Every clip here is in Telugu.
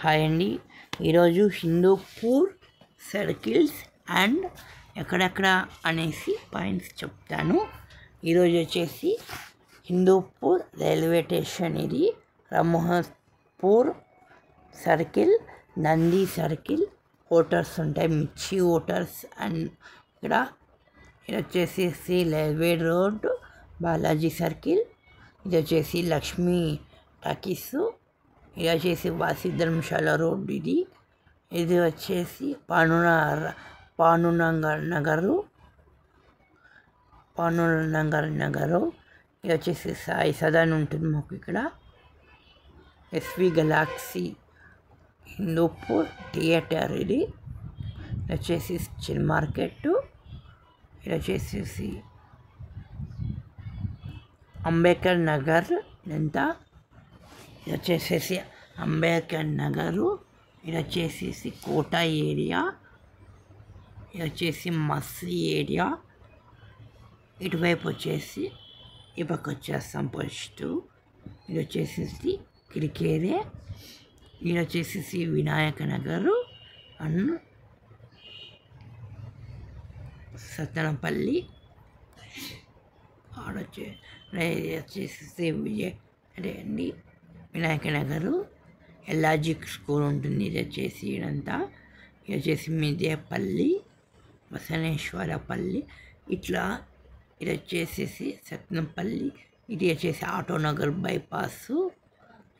హాయ్ అండి. ఈరోజు హిందూపూర్ సర్కిల్స్ అండ్ ఎక్కడెక్కడ అనేసి పాయింట్స్ చెప్తాను. ఈరోజు వచ్చేసి హిందూపూర్ రైల్వే స్టేషన్, ఇది రామ్మోహన్పూర్ సర్కిల్, నంది సర్కిల్, హోటల్స్ ఉంటాయి, మిర్చి హోటల్స్. అండ్ ఇక్కడ ఇది వచ్చేసి రైల్వే రోడ్, బాలాజీ సర్కిల్. ఇది వచ్చేసి లక్ష్మీ టాకీస్. ఇది వచ్చేసి వాసి ధర్మశాల రోడ్. ఇది వచ్చేసి పానునంగర్ నగరు. ఇది వచ్చేసి సాయి సదన్ ఉంటుంది మాకు ఇక్కడ. SV Galaxy Hindupur theatre. ఇది వచ్చేసి చిల్ మార్కెట్. ఇది వచ్చేసి అంబేద్కర్ నగర్. ఇదంతా ఇది వచ్చేసి అంబేద్కర్ నగరు. ఇది వచ్చేసి కోట ఏరియా. ఇది వచ్చేసి మస్లీ ఏరియా. ఇటువైపు వచ్చేసి ఈ పక్క వచ్చేస్తాం ఫస్ట్. ఇది వచ్చేసి కిరికేరే. ఇది వచ్చేసి వినాయక నగరు అండ్ సత్తనపల్లి. వచ్చేసి అదే అండి వినాయక నగరు. ఎల్లాజిక్ స్కూల్ ఉంటుంది. ఇది వచ్చేసి ఇదంతా. ఇది వచ్చేసి మిదేపల్లి, వసనేశ్వరపల్లి. ఇట్లా ఇది వచ్చేసి సత్నంపల్లి. ఇది వచ్చేసి ఆటోనగర్ బైపాస్.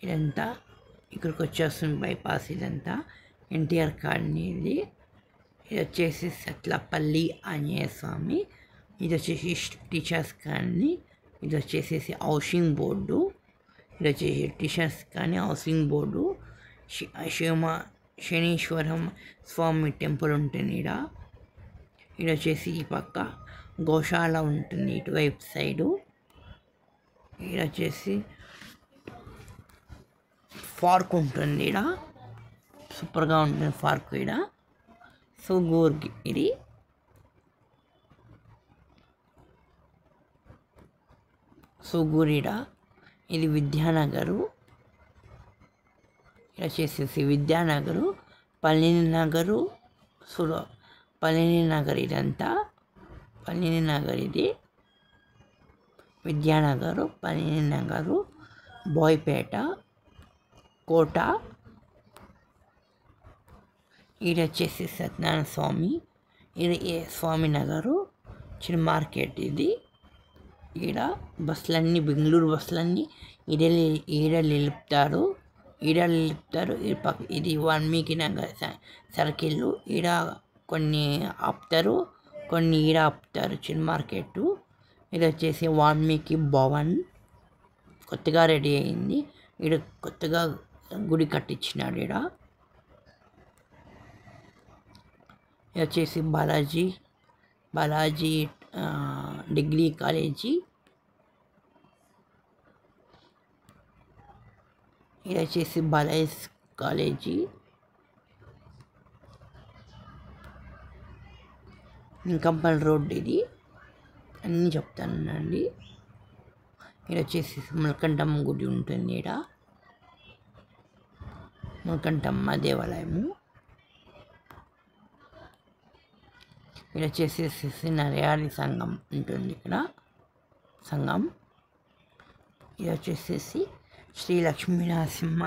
ఇదంతా ఇక్కడికి వచ్చేస్తుంది బైపాస్. ఇదంతా ఎన్టీఆర్ కాలనీ. ఇది వచ్చేసి సత్లపల్లి ఆంజనేయ స్వామి. ఇది వచ్చేసి టీచర్స్ కాలనీ. ఇది వచ్చేసి హౌసింగ్ బోర్డు. ఇది వచ్చేసి టీచర్స్ కానీ హౌసింగ్ బోర్డు. శనీశ్వరం స్వామి టెంపుల్ ఉంటుంది ఇక్కడ. ఇది వచ్చేసి ఈ పక్క గోశాల ఉంటుంది ఇటువైపు సైడు. ఇది వచ్చేసి పార్క్ ఉంటుంది ఇక్కడ. సూపర్గా ఉంటుంది పార్క్ ఇక్కడ. సుగూర్గి ఇది. సుగూరిడ. ఇది విద్యానగరు. ఇలా వచ్చేసి విద్యానగరు, పళని నగరు, పళని నగర్. ఇదంతా పళని నగర్. ఇది విద్యానగరు, పళని నగరు, బోయపేట, కోట. ఇది వచ్చేసి సత్యనారాయణ స్వామి. ఇది స్వామి నగరు, చిన్న మార్కెట్. ఇది ఈడ బస్సులన్నీ బెంగళూరు బస్సులన్నీ ఈడ నిలుపుతారు. ఇది వాల్మీకి నగర్ సర్కిల్. ఈడ కొన్ని ఆపుతారు, కొన్ని ఈడ ఆపుతారు. చిన్న మార్కెట్. ఇది వచ్చేసి వాల్మీకి భవన్, కొత్తగా రెడీ అయింది. ఈడ కొత్తగా గుడి కట్టించినాడు ఈడ. ఇది వచ్చేసి బాలాజీ డిగ్రీ కాలేజీ. ఇది వచ్చేసి బాలాజీ కాలేజీ. నింకంపల్ రోడ్. ఇది అన్నీ చెప్తానండి. ఇది వచ్చేసి ములకంఠమ్మ గుడి ఉంటుంది ఈడ. ములకంఠమ్మ దేవాలయము. ఇది వచ్చేసి నరయాలి సంఘం ఉంటుంది ఇక్కడ. సంఘం. ఇది వచ్చేసి శ్రీ లక్ష్మీ నరసింహ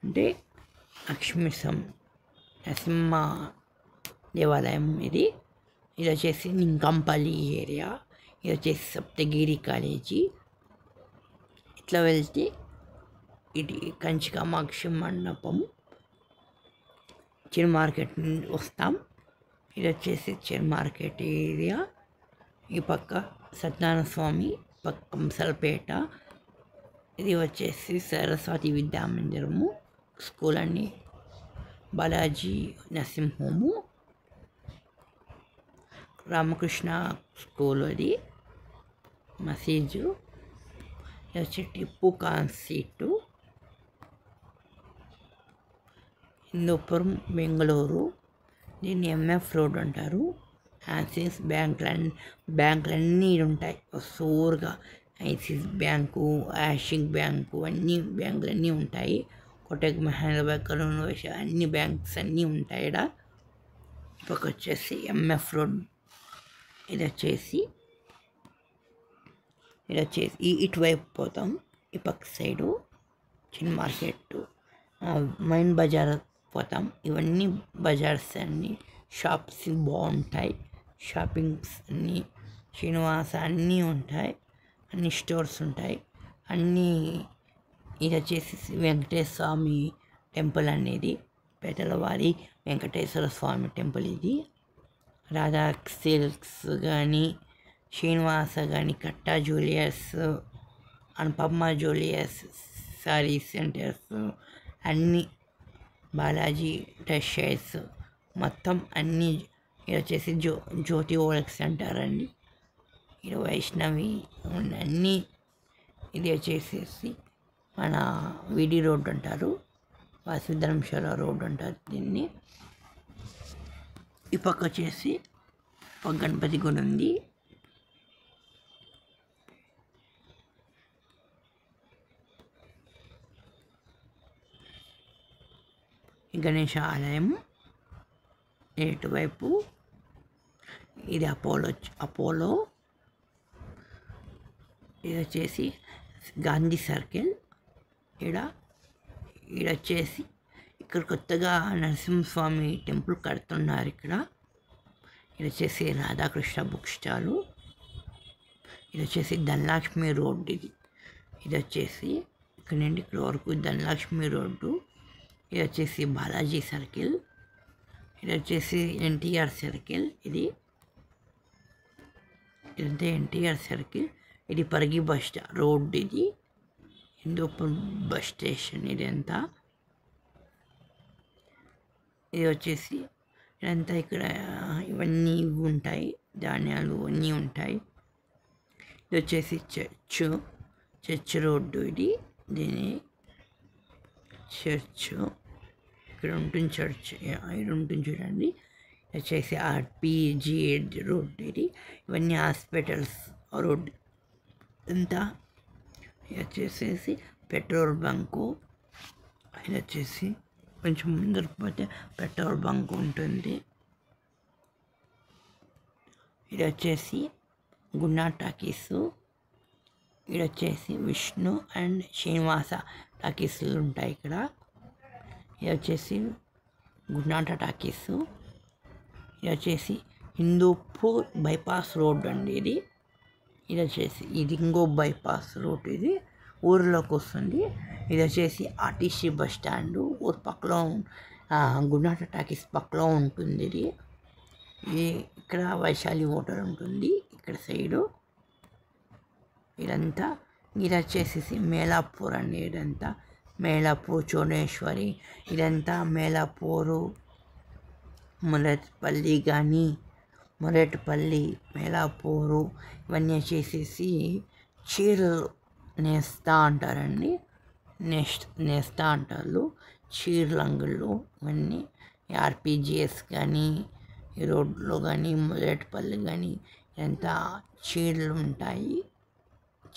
అంటే నరసింహ దేవాలయం. ఇది వచ్చేసి నింకంపల్లి ఏరియా. ఇది వచ్చేసి సప్తగిరి కాలేజీ. ఇట్లా వెళ్తే ఇది కంచి కామాక్షి మండపం, చిన్న మార్కెట్ నుండి వస్తాం. ఇది వచ్చేసి చిన్న మార్కెట్ ఏరియా. ఈ పక్క సత్యనారాయణ స్వామి, పక్క కంసలపేట. ఇది వచ్చేసి సరస్వతి విద్యామందిరము స్కూల్ అని, Balaji nursing home, Ramakrishna school. అది మసీజు. ఇది వచ్చి టిప్పు కాన్సీటు, హిందూపురం బెంగళూరు. దీన్ని ఎంఎఫ్ రోడ్ అంటారు. యాక్సిస్ బ్యాంకులన్నీ ఉంటాయి సోరుగా. ఐసిస్ బ్యాంకు, యాషిక్ బ్యాంకు, అన్నీ బ్యాంకులన్నీ ఉంటాయి. కోటక్ మహేంద్ర బ్యాంక్, కరూర్ వైశ్య అన్ని బ్యాంక్స్ అన్నీ ఉంటాయి ఇక్కడ. ఇప్పటికి వచ్చేసి ఎంఎఫ్ రోడ్. ఇది వచ్చేసి ఇటువైపు పోతాం. ఈ పక్క సైడు చిన్న మార్కెట్, మైన్ బజార్ పోతాం. ఇవన్నీ బజార్స్ అన్నీ షాప్స్ బాగుంటాయి. షాపింగ్స్ అన్నీ శ్రీనివాస అన్నీ ఉంటాయి. అన్ని స్టోర్స్ ఉంటాయి అన్నీ. ఇది వచ్చేసి వెంకటేశ్వర స్వామి టెంపుల్ అనేది, పేటలవారి వెంకటేశ్వర స్వామి టెంపుల్ ఇది. రాధా సిల్క్స్ కానీ, శ్రీనివాస కానీ, Katta jewellers, Anupama jewellers, sari centres అన్నీ, బాలాజీ టెక్స్టైల్స్ మొత్తం అన్నీ. ఇది వచ్చేసి జ్యోతి వర్క్ సెంటర్ అండి. ఇది వైష్ణవి అన్నీ. ఇది వచ్చేసి మన విడి రోడ్ అంటారు, వాసుధర్మశాల రోడ్ అంటారు దీన్ని. ఈ పక్క వచ్చేసి ఒక గణపతి గుడి ఉంది. గణేష ఆలయం ఇటువైపు. ఇది అపోలో. ఇది వచ్చేసి గాంధీ సర్కిల్. వచ్చేసి ఇక్కడ కొత్తగా నరసింహస్వామి టెంపుల్ కడుతున్నారు ఇక్కడ. ఇది వచ్చేసి రాధాకృష్ణ బుక్ స్టాలు. ఇది వచ్చేసి ధనలక్ష్మి రోడ్డు. ఇది వచ్చేసి ఇక్కడ నుండి ఇక్కడ వరకు ధనలక్ష్మి రోడ్డు. ఇది వచ్చేసి బాలాజీ సర్కిల్. ఇది వచ్చేసి ఎన్టీఆర్ సర్కిల్. ఇదంతా ఎన్టీఆర్ సర్కిల్. ఇది పరిగి బస్ రోడ్. ఇది హిందూపూర్ బస్ స్టేషన్. ఇదంతా ఇది వచ్చేసి ఇదంతా ఇక్కడ ఇవన్నీ ఉంటాయి, ధాన్యాలు అన్నీ ఉంటాయి. ఇది వచ్చేసి చర్చ్ రోడ్డు. దీని చర్చ్ ఇక్కడ ఉంటుంది. చర్చ్ ఇక్కడ ఉంటుంది చూడండి. వచ్చేసి ఆర్పిజిఎడ్ రోడ్. ఇవన్నీ హాస్పిటల్స్ రోడ్ అంతా. ఇది వచ్చేసి పెట్రోల్ బంకు. ఇది వచ్చేసి కొంచెం ముందరకు పోతే పెట్రోల్ బంక్ ఉంటుంది. ఇది వచ్చేసి గున్నా టాకీసు. ఇది వచ్చేసి విష్ణు అండ్ శ్రీనివాస టాకీస్లు ఉంటాయి ఇక్కడ. ఇది వచ్చేసి గున్నాట టాకీసు. ఇది వచ్చేసి హిందూపూర్ బైపాస్ రోడ్ అండి. ఇది వచ్చేసి ఇంకో బైపాస్ రోడ్. ఇది ఊరిలోకి వస్తుంది. ఇది వచ్చేసి ఆర్టీసీ బస్ స్టాండ్ ఊరు పక్కలో, గున్నాట టాకీస్ పక్కలో ఉంటుంది. ఇక్కడ వైశాలి హోటల్ ఉంటుంది ఇక్కడ సైడు. ఇదంతా ఇది వచ్చేసి మేలాపూర్ అండి. ఇదంతా మేలాపూర్, చోనేశ్వరి, ఇదంతా మేలాపూరు, మొరటిపల్లి, మేలాపూరు ఇవన్నీ వచ్చేసేసి చీరలు నేస్తా అంటారండి. నేస్తా అంటారు చీరలు అంగుళ్ళు. ఇవన్నీ ఆర్పిజిఎస్ కానీ, ఈ రోడ్లో కానీ, మొరటిపల్లి కానీ ఇదంతా చీరలు ఉంటాయి.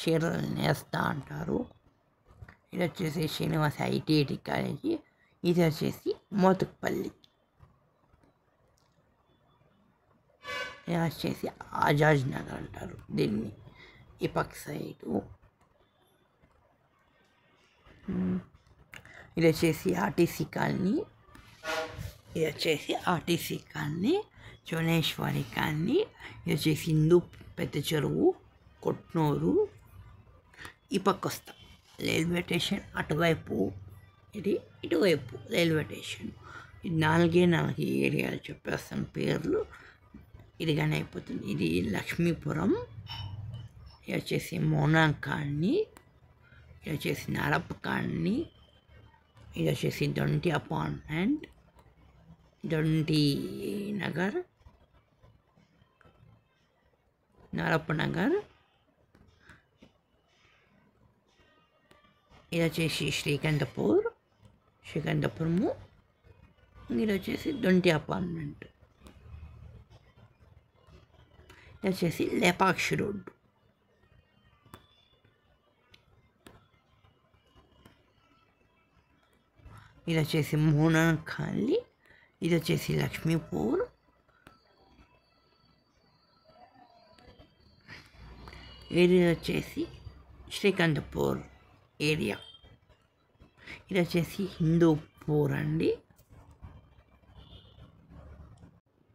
చీరలు నేస్తా అంటారు. ఇది వచ్చేసి శ్రీనివాస ఐటీఐటి కాలేజీ. ఇది వచ్చేసి మోతుకుపల్లి. ఇది వచ్చేసి ఆజాద్ నగర్ అంటారు దీన్ని ఈ పక్క సైడు. ఇది వచ్చేసి ఆర్టీసీ కాలనీ. చోనేశ్వరి కాలనీ. ఇది వచ్చేసి హిందూ పెద్ద చెరువు, కొట్నూరు. ఈ పక్క వస్తాం రైల్వే స్టేషన్ అటువైపు. ఇటువైపు రైల్వే స్టేషన్. ఇది 4 ఏరియాలు చెప్పేస్తాను పేర్లు. ఇది కానీ అయిపోతుంది. ఇది లక్ష్మీపురం. ఇది వచ్చేసి మోనా కాలనీ. ఇది వచ్చేసి నరప్ కాలనీ. ఇది వచ్చేసి దొంటి అపార్ట్మెంట్, దొంటి నగర్, నరప్ నగర్. ఇది వచ్చేసి శ్రీకంఠపురము. ఇది వచ్చేసి దొంటి అపార్ట్మెంట్. ఇది వచ్చేసి లేపాక్షి రోడ్డు. ఇది వచ్చేసి మోనాఖాలి, ఇది వచ్చేసి లక్ష్మీపూర్, ఏరియా వచ్చేసి శ్రీకాంతపూర్ ఏరియా, ఇది వచ్చేసి హిందూపూర్ అండి.